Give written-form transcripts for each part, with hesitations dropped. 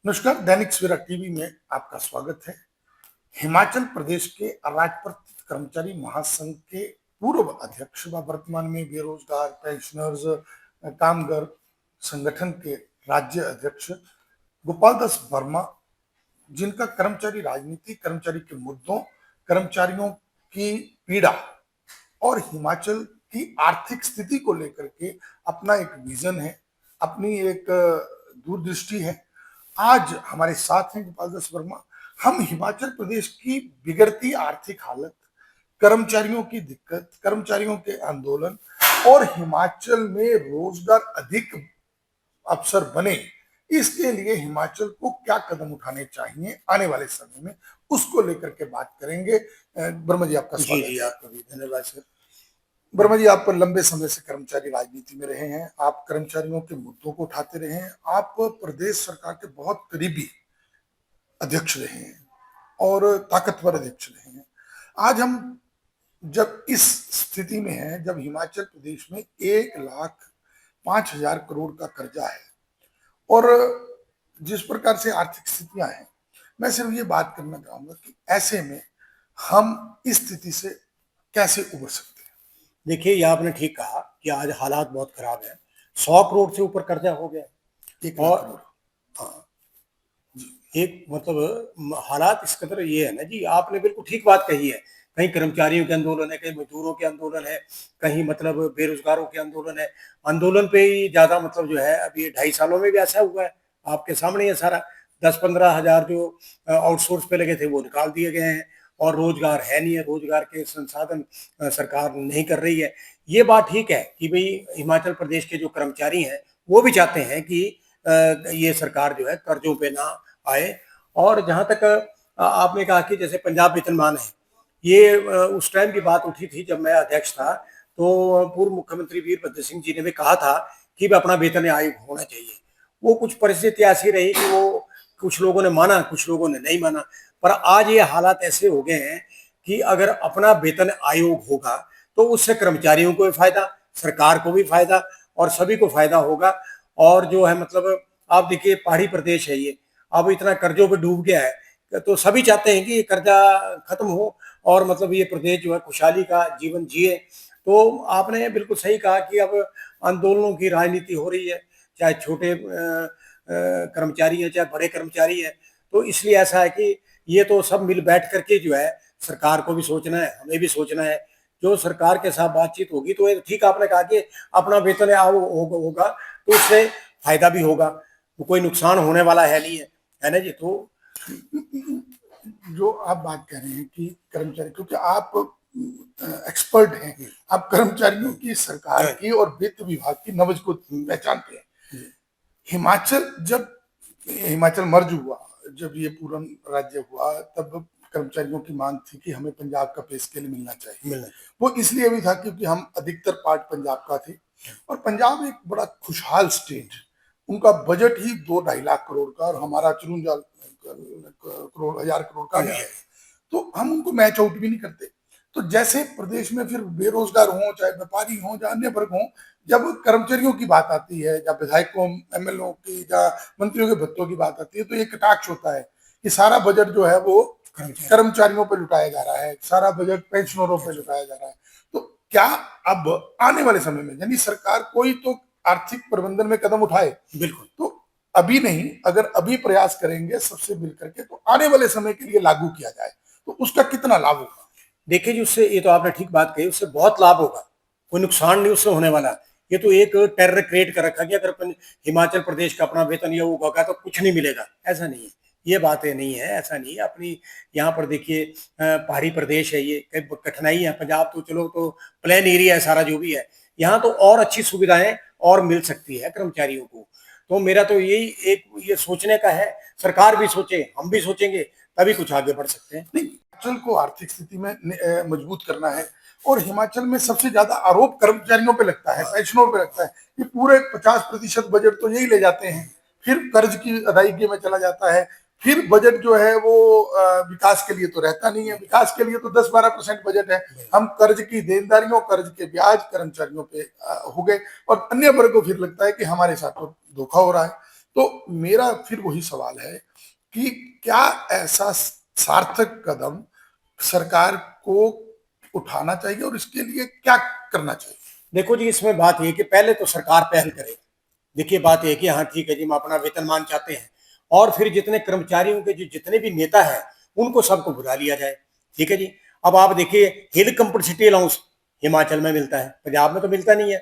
नमस्कार। दैनिक सवेरा टीवी में आपका स्वागत है। हिमाचल प्रदेश के अराजपत्रित कर्मचारी महासंघ के पूर्व अध्यक्ष व वर्तमान में बेरोजगार पेंशनर्स कामगार संगठन के राज्य अध्यक्ष गोपाल दास वर्मा, जिनका कर्मचारी राजनीति, कर्मचारी के मुद्दों, कर्मचारियों की पीड़ा और हिमाचल की आर्थिक स्थिति को लेकर के अपना एक विजन है, अपनी एक दूरदृष्टि है। आज हमारे साथ हैं गोपाल दास वर्मा। हम हिमाचल प्रदेश की बिगड़ती आर्थिक हालत, कर्मचारियों की दिक्कत, कर्मचारियों के आंदोलन और हिमाचल में रोजगार अधिक अवसर बने, इसके लिए हिमाचल को क्या कदम उठाने चाहिए आने वाले समय में, उसको लेकर के बात करेंगे। वर्मा जी, आपका स्वागत जी, आपका भी धन्यवाद सर। वर्मा जी, आप लंबे समय से कर्मचारी राजनीति में रहे हैं, आप कर्मचारियों के मुद्दों को उठाते रहे हैं, आप प्रदेश सरकार के बहुत करीबी अध्यक्ष रहे हैं और ताकतवर अध्यक्ष रहे हैं। आज हम जब इस स्थिति में हैं, जब हिमाचल प्रदेश में 1,05,000 करोड़ का कर्जा है और जिस प्रकार से आर्थिक स्थितियां हैं, मैं सिर्फ ये बात करना चाहूंगा कि ऐसे में हम इस स्थिति से कैसे उबर सकते हैं। देखिए, ये आपने ठीक कहा कि आज हालात बहुत खराब है। 100 करोड़ से ऊपर कर्जा हो गया और हाँ, एक मतलब हालात इस कदर ये है ना जी, आपने बिल्कुल ठीक बात कही है। कहीं कर्मचारियों के आंदोलन है, कहीं मजदूरों के आंदोलन है, कहीं मतलब बेरोजगारों के आंदोलन है। आंदोलन पे ही ज्यादा मतलब जो है, अभी 2.5 सालों में भी ऐसा हुआ है, आपके सामने ये सारा 10-15 हजार जो आउटसोर्स पे लगे थे वो निकाल दिए गए हैं और रोजगार है नहीं है, रोजगार के संसाधन सरकार नहीं कर रही है। ये बात ठीक है कि भाई हिमाचल प्रदेश के जो कर्मचारी हैं वो भी चाहते हैं कि ये सरकार जो है कर्जों पे ना आए। और जहां तक आपने कहा कि जैसे पंजाब वेतनमान है, ये उस टाइम की बात उठी थी जब मैं अध्यक्ष था, तो पूर्व मुख्यमंत्री वीरभद्र सिंह जी ने भी कहा था कि अपना वेतन आयोग होना चाहिए। वो कुछ परिस्थिति ऐसी रही कि वो कुछ लोगों ने माना, कुछ लोगों ने नहीं माना। पर आज ये हालात ऐसे हो गए हैं कि अगर अपना वेतन आयोग होगा तो उससे कर्मचारियों को भी फायदा, सरकार को भी फायदा और सभी को फायदा होगा। और जो है मतलब आप देखिए, पहाड़ी प्रदेश है ये, अब इतना कर्जों पे डूब गया है, तो सभी चाहते हैं कि ये कर्जा खत्म हो और मतलब ये प्रदेश जो है खुशहाली का जीवन जिए। तो आपने बिल्कुल सही कहा कि अब आंदोलनों की राजनीति हो रही है, चाहे छोटे कर्मचारी हैं चाहे बड़े कर्मचारी हैं। तो इसलिए ऐसा है कि ये तो सब मिल बैठ करके जो है सरकार को भी सोचना है, हमें भी सोचना है। जो सरकार के साथ बातचीत होगी तो ठीक आपने कहा कि अपना वेतन होगा तो उससे फायदा भी होगा, तो कोई नुकसान होने वाला है नहीं है ना जी। तो जो आप बात कर रहे हैं कि कर्मचारी, क्योंकि आप एक्सपर्ट हैं, आप कर्मचारियों की, सरकार की और वित्त विभाग की नब्ज को पहचानते हैं। हिमाचल मर्ज हुआ, जब ये पूर्ण राज्य हुआ, तब कर्मचारियों की मांग थी कि हमें पंजाब का पे स्केल मिलना चाहिए। वो इसलिए भी था क्योंकि हम अधिकतर पार्ट पंजाब का थे और पंजाब एक बड़ा खुशहाल स्टेट, उनका बजट ही 2-2.5 लाख करोड़ का और हमारा 54,000 करोड़ का भी है, तो हम उनको मैच आउट भी नहीं करते। तो जैसे प्रदेश में फिर बेरोजगार हो, चाहे व्यापारी हो, चाहे अन्य वर्ग हो, जब कर्मचारियों की बात आती है, जब विधायकों, एमएलओ की या मंत्रियों के भत्तों की बात आती है, तो ये कटाक्ष होता है कि सारा बजट जो है वो कर्मचारियों पर लुटाया जा रहा है, सारा बजट पेंशनरों पर लुटाया जा रहा है। तो क्या अब आने वाले समय में यानी सरकार कोई तो आर्थिक प्रबंधन में कदम उठाए? बिल्कुल, तो अभी नहीं, अगर अभी प्रयास करेंगे सबसे मिल करके, तो आने वाले समय के लिए लागू किया जाए तो उसका कितना लाभ होगा? देखिए जी, उससे, ये तो आपने ठीक बात कही, उससे बहुत लाभ होगा, कोई नुकसान नहीं उससे होने वाला। ये तो एक टेरर क्रिएट कर रखा कि अगर हिमाचल प्रदेश का अपना वेतन ये होगा तो कुछ नहीं मिलेगा, ऐसा नहीं है। ये बातें नहीं है, ऐसा नहीं है। अपनी यहाँ पर देखिए, पहाड़ी प्रदेश है ये, कई कठिनाई है। पंजाब तो चलो तो प्लेन एरिया है सारा जो भी है, यहाँ तो और अच्छी सुविधाएं और मिल सकती है कर्मचारियों को। तो मेरा तो यही एक ये सोचने का है, सरकार भी सोचे, हम भी सोचेंगे, तभी कुछ आगे बढ़ सकते हैं। नहीं, हिमाचल को आर्थिक स्थिति में मजबूत करना है और हिमाचल में सबसे ज्यादा आरोप कर्मचारियों पे लगता है, पेंशनरों पे लगता है कि पूरे 50% बजट तो यही ले जाते हैं, फिर कर्ज की अदायगी में चला जाता है, फिर बजट जो है वो विकास के लिए तो रहता नहीं है। विकास के लिए तो 10-12% बजट है, हम कर्ज की देनदारियों, कर्ज के ब्याज कर्मचारियों पे हो गए और अन्य वर्ग को फिर लगता है कि हमारे साथ तो धोखा हो रहा है। तो मेरा फिर वही सवाल है कि क्या ऐसा सार्थक कदम सरकार को उठाना चाहिए और इसके लिए क्या करना चाहिए? देखो जी, इसमें बात ये कि पहले तो सरकार पहल करे। देखिए बात ये कि हाँ ठीक है जी, हम अपना वेतनमान चाहते हैं, और फिर जितने कर्मचारियों के जो जितने भी नेता हैं उनको सबको बुला लिया जाए। ठीक है जी। अब आप देखिए, हिल कंपल्सिटी अलाउंस हिमाचल में मिलता है, पंजाब में तो मिलता नहीं है।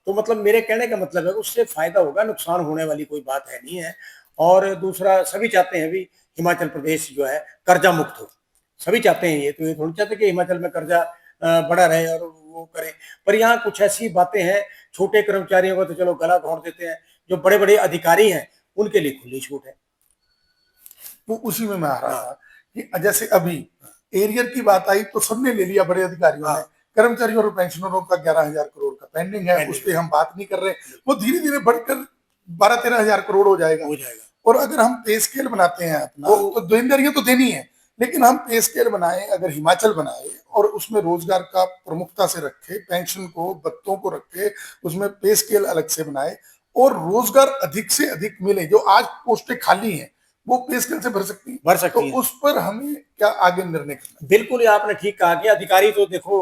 तो मतलब मेरे कहने का मतलब है उससे फायदा होगा, नुकसान होने वाली कोई बात है नहीं है। और दूसरा, सभी चाहते हैं भी हिमाचल प्रदेश जो है कर्जा मुक्त हो। सभी चाहते हैं, ये तो ये थोड़ी चाहते कि हिमाचल में कर्जा बढ़ा रहे और वो करें। पर यहाँ कुछ ऐसी बातें हैं, छोटे कर्मचारियों को तो चलो गला घोंट देते हैं, जो बड़े बड़े अधिकारी हैं उनके लिए खुली छूट है। वो उसी में मैं आ रहा हाँ, था कि जैसे अभी एरियर की बात आई तो सबने ले लिया, बड़े अधिकारियों ने। हाँ, कर्मचारियों और पेंशनरों का 11,000 करोड़ का पेंडिंग है, उस पेंडिंग पर हम बात नहीं कर रहे। वो धीरे धीरे बढ़कर 12-13 हजार करोड़ हो जाएगा। हो जाएगा। और अगर हम पे स्केल बनाते हैं अपना, वो तो देनदारियां तो देनी है, लेकिन हम पे स्केल बनाए, अगर हिमाचल बनाए और उसमें रोजगार का प्रमुखता से रखे, पेंशन को, भत्तों को रखे, उसमें पे स्केल अलग से बनाए और रोजगार अधिक से अधिक मिले। जो आज पोस्टें खाली हैं वो पे स्केल से भर सकती हैं, भर तो सकती हैं। उस पर हमें क्या आगे निर्णय करना बिल्कुल, ये आपने ठीक कहा कि अधिकारी तो देखो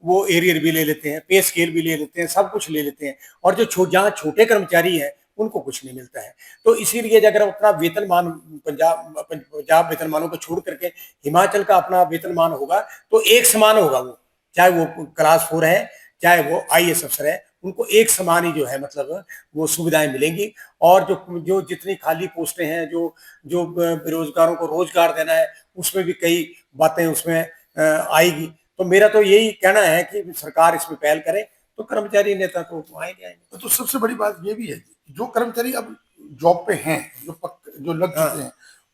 वो एरियर भी ले लेते हैं, पे स्केल भी ले लेते हैं, सब कुछ ले लेते हैं, और जो जहाँ छोटे कर्मचारी हैं उनको कुछ नहीं मिलता है। तो इसीलिए अगर हम अपना वेतनमान पंजाब वेतनमानों को छोड़ करके हिमाचल का अपना वेतनमान होगा तो एक समान होगा। वो चाहे वो क्लास 4 है, चाहे वो आईएएस अफसर है, उनको एक समान ही जो है मतलब वो सुविधाएं मिलेंगी। और जो जो जितनी खाली पोस्टें हैं, जो जो बेरोजगारों को रोजगार देना है, उसमें भी कई बातें उसमें आएगी। तो मेरा तो यही कहना है कि सरकार इसमें पहल करे, तो कर्मचारी नेता तो आएंगे आएंगे। है? तो सबसे बड़ी बात ये भी है कि जो कर्मचारी अब जॉब पे हैं, जो लग हाँ, चुके हैं,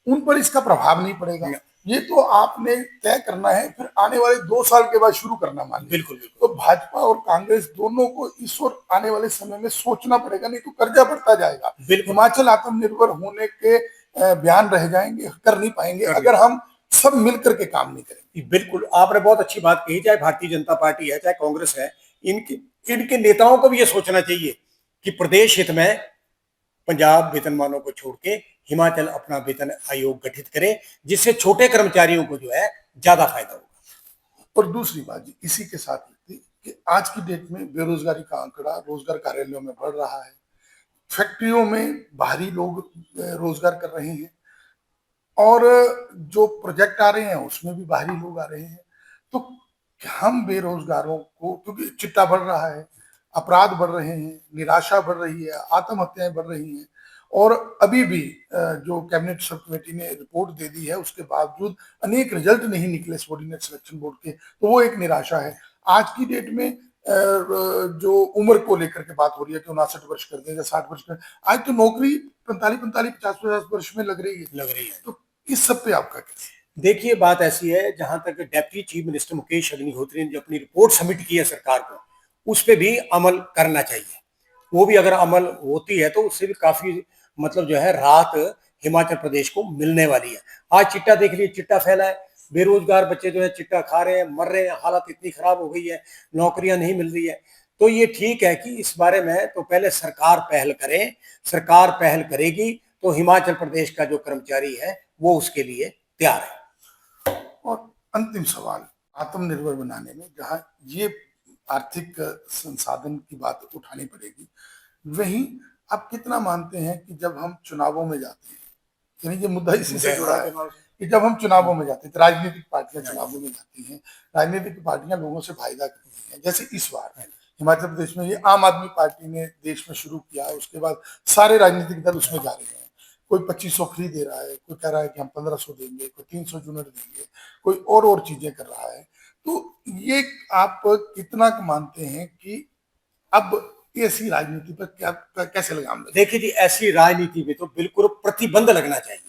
उन पर इसका प्रभाव नहीं पड़ेगा। न- ये तो आपने तय करना है, फिर आने वाले 2 साल के बाद शुरू करना, मान लीजिए। बिल्कुल बिल्कुल। तो भाजपा और कांग्रेस दोनों को इस और आने वाले समय में सोचना पड़ेगा, नहीं तो कर्जा बढ़ता जाएगा। बिल्कुल हिमाचल आत्मनिर्भर होने के बयान रह जाएंगे, कर नहीं पाएंगे कर अगर हम सब मिलकर के काम नहीं करेंगे। बिल्कुल, आपने बहुत अच्छी बात कही। चाहे भारतीय जनता पार्टी है, चाहे कांग्रेस है, इनके इनके नेताओं को भी ये सोचना चाहिए कि प्रदेश हित में पंजाब वेतनमानों को छोड़ के हिमाचल अपना वेतन आयोग गठित करे, जिससे छोटे कर्मचारियों को जो है ज्यादा फायदा होगा। और दूसरी बात जी इसी के साथ थी कि आज की डेट में बेरोजगारी का आंकड़ा रोजगार कार्यालयों में बढ़ रहा है, फैक्ट्रियों में बाहरी लोग रोजगार कर रहे हैं, और जो प्रोजेक्ट आ रहे हैं उसमें भी बाहरी लोग आ रहे हैं। तो हम बेरोजगारों को, क्योंकि चिट्टा बढ़ रहा है, अपराध बढ़ रहे हैं, निराशा बढ़ रही है, आत्महत्याएं बढ़ रही हैं, और अभी भी जो कैबिनेट सब कमेटी ने रिपोर्ट दे दी है उसके बावजूद अनेक रिजल्ट नहीं निकले सबॉर्डिनेट सिलेक्शन बोर्ड के, तो वो एक निराशा है। आज की डेट में जो उम्र को लेकर के बात हो रही है कि 59 वर्ष कर दें या 60 वर्ष कर, आज तो नौकरी 45-45, 50-50 वर्ष में लग रही है। तो इस सब पे आपका क्या? देखिए बात ऐसी है, जहां तक deputy chief minister Mukesh Agnihotri ने जो अपनी रिपोर्ट सबमिट की है सरकार को, उस पर भी अमल करना चाहिए। वो भी अगर अमल होती है तो उससे भी काफी मतलब जो है राहत हिमाचल प्रदेश को मिलने वाली है। आज चिट्टा देख लीजिए, चिट्टा फैला है, बेरोजगार बच्चे जो है चिट्टा खा रहे हैं, मर रहे हैं, हालत इतनी खराब हो गई है, नौकरियां नहीं मिल रही है। तो ये ठीक है कि इस बारे में तो पहले सरकार पहल करे। सरकार पहल करेगी तो हिमाचल प्रदेश का जो कर्मचारी है वो उसके लिए तैयार है। और अंतिम सवाल, आत्मनिर्भर बनाने में जहां ये आर्थिक संसाधन की बात उठानी पड़ेगी, वहीं आप कितना मानते हैं कि जब हम चुनावों में जाते हैं, यानी ये मुद्दा इसी से जुड़ा है कि जब हम चुनावों में जाते हैं तो राजनीतिक पार्टियां चुनावों में जाती हैं, राजनीतिक पार्टियां लोगों से वायदा करती हैं। जैसे इस बार हिमाचल प्रदेश में ये आम आदमी पार्टी ने देश में शुरू किया, उसके बाद सारे राजनीतिक दल उसमें जा रहे हैं। कोई 2500 फ्री दे रहा है, कोई कह रहा है कि हम 1500 देंगे, कोई 300 यूनिट देंगे, कोई और चीजें कर रहा है। तो ये आप कितना मानते हैं कि अब ऐसी राजनीति पर क्या कैसे लगाम लगे? देखिए जी, ऐसी राजनीति में तो बिल्कुल प्रतिबंध लगना चाहिए।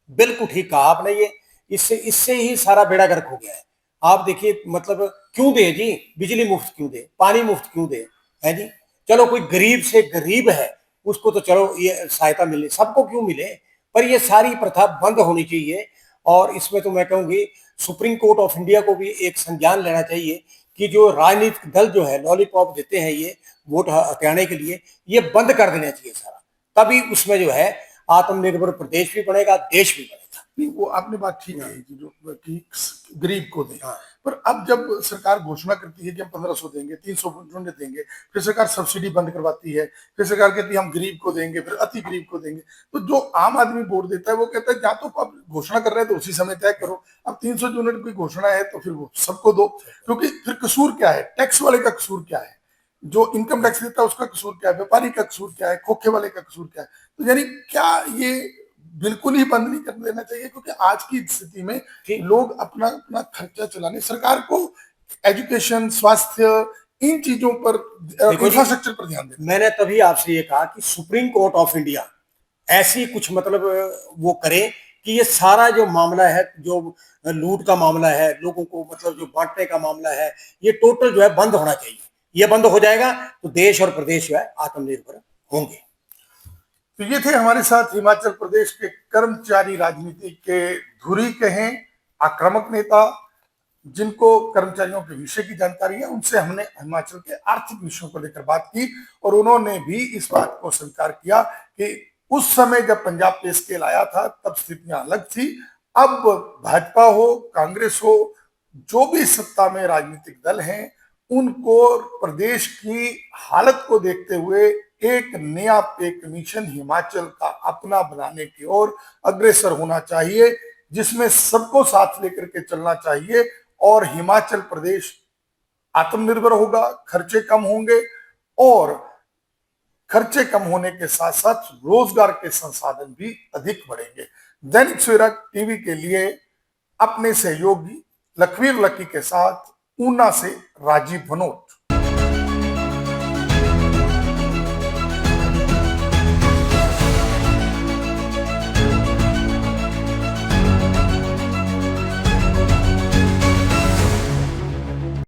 बिल्कुल ठीक कहा आपने। ये इससे इससे ही सारा बेड़ा गर्क हो गया है। आप देखिए मतलब क्यों दे जी, बिजली मुफ्त क्यों दे, पानी मुफ्त क्यों दे, है जी। चलो कोई गरीब से गरीब है, उसको तो चलो ये सहायता मिले, सबको क्यों मिले, पर ये सारी प्रथा बंद होनी चाहिए। और इसमें तो मैं कहूंगी सुप्रीम कोर्ट ऑफ इंडिया को भी एक संज्ञान लेना चाहिए कि जो राजनीतिक दल जो है लॉलीपॉप देते हैं ये वोट हथियाने के लिए, ये बंद कर देना चाहिए सारा। तभी उसमें जो है आत्मनिर्भर प्रदेश भी बनेगा, देश भी बनेगा। नहीं, वो आपने बात ठीक है कि जो कि गरीब को दें, हाँ। पर अब जब सरकार घोषणा करती है कि हम 1500 देंगे, 300 यूनिट देंगे, फिर सरकार सब्सिडी बंद करवाती है, फिर सरकार कहती है हम गरीब को देंगे, फिर अति गरीब को देंगे, तो जो आम आदमी वोट देता है वो कहता है या तो अब घोषणा कर रहे हैं तो उसी समय तय करो, अब 300 यूनिट की घोषणा है तो फिर वो सबको दो, क्योंकि फिर कसूर क्या है, टैक्स वाले का कसूर क्या है, जो इनकम टैक्स देता है उसका कसूर क्या है, व्यापारी का कसूर क्या है, खोखे वाले का कसूर क्या है। तो यानी क्या ये बिल्कुल ही बंद नहीं कर देना चाहिए, क्योंकि आज की स्थिति में लोग अपना अपना खर्चा चलाने, सरकार को एजुकेशन, स्वास्थ्य, इन चीजों पर, इंफ्रास्ट्रक्चर पर ध्यान देना। मैंने तभी आपसे ये कहा कि सुप्रीम कोर्ट ऑफ इंडिया ऐसी कुछ मतलब वो करे कि ये सारा जो मामला है, जो लूट का मामला है, लोगों को मतलब जो बांटने का मामला है, ये टोटल जो है बंद होना चाहिए। ये बंद हो जाएगा तो देश और प्रदेश जो है आत्मनिर्भर होंगे। तो ये थे हमारे साथ हिमाचल प्रदेश के कर्मचारी राजनीति के धुरी कहें आक्रामक नेता, जिनको कर्मचारियों के विषय की जानकारी है। उनसे हमने हिमाचल के आर्थिक विषयों को लेकर बात की और उन्होंने भी इस बात को स्वीकार किया कि उस समय जब पंजाब पे स्केल आया था तब स्थितियां अलग थी। अब भाजपा हो, कांग्रेस हो, जो भी सत्ता में राजनीतिक दल हैं, उनको प्रदेश की हालत को देखते हुए एक नया पे कमीशन हिमाचल का अपना बनाने की ओर अग्रसर होना चाहिए, जिसमें सबको साथ लेकर के चलना चाहिए और हिमाचल प्रदेश आत्मनिर्भर होगा, खर्चे कम होंगे और खर्चे कम होने के साथ साथ रोजगार के संसाधन भी अधिक बढ़ेंगे। दैनिक सवेरा टीवी के लिए अपने सहयोगी लखवीर लकी के साथ ऊना से राजीव भनोट।